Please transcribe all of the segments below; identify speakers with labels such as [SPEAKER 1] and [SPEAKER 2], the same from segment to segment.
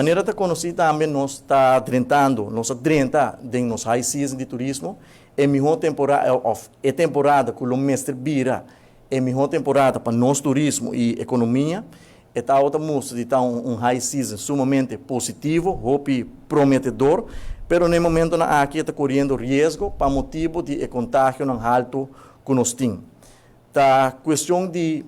[SPEAKER 1] Maneira de conhecer também nós está tentando, nós adrenta de nos high season de turismo, é melhor temporada que o mestre vira, é melhor temporada para nós turismo e economia. Está outra música de um high season sumamente positivo, hope prometedor, pero no momento na aqui está correndo risco para motivo de contágio não alto que nós temos. Tá questão de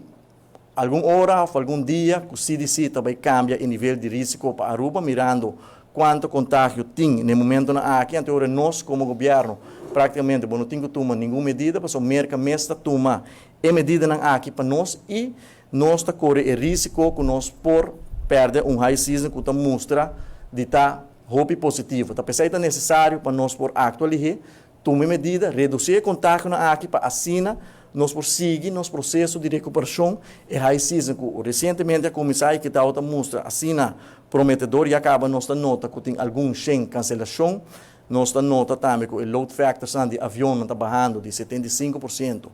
[SPEAKER 1] alguma hora ou algum dia que o CDC também cambia o nível de risco para Aruba, mirando quanto contágio tem no momento na aqui, então nós como governo praticamente não temos que tomar nenhuma medida, mas o mercado mesmo toma a medida na aqui para nós e nós está correndo o risco que nós por perder high season que está mostra de estar hope positivo. Tá pensando necessário para nós por atualizar, tomar medida, reduzir o contágio na aqui para assina nós por seguir nosso processo de recuperação e high season que recentemente a comissão que está outra mostra assina prometedor e acaba nossa nota que tem algum sem cancelação. Nossa nota também que o load factor de avião está barrando de 75%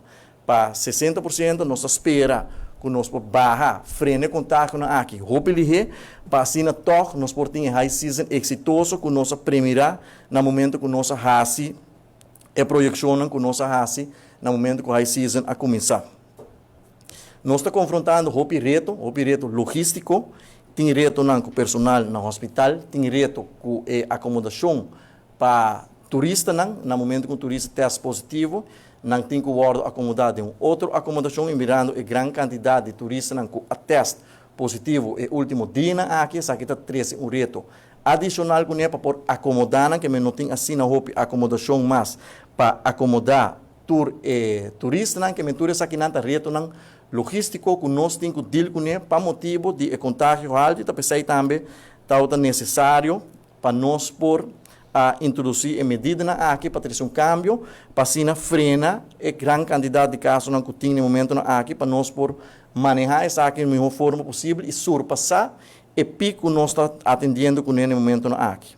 [SPEAKER 1] para 60%, nós espera que nós por barra frene contágio na aqui. Hopefully, para assim nós por ter high season exitoso que nós primeira no momento que nós hasi e projeção que nós hasi no momento que high season a começar. Nós estamos confrontando o reto logístico, tem reto com o personal no hospital, tem reto com a acomodação para turista no momento que o turista teste positivo, não tem que guardar acomodado em outra acomodação e mirando a grande quantidade de turistas com a teste positivo e último dia aqui, essa aqui está 13 reto adicional que é para por acomodar, que não tem assim na acomodação mas para acomodar turista que mentura aqui não reto não logístico que nós temos que deal com para motivo de contágio alto e também também está necessário para nós por a introduzir a medida aqui para ter um câmbio, para assim frena a grande quantidade de casos que tem no momento aqui para nós por manejar isso aqui da melhor forma possível e surpassar o pico que nós está atendendo com no momento aqui.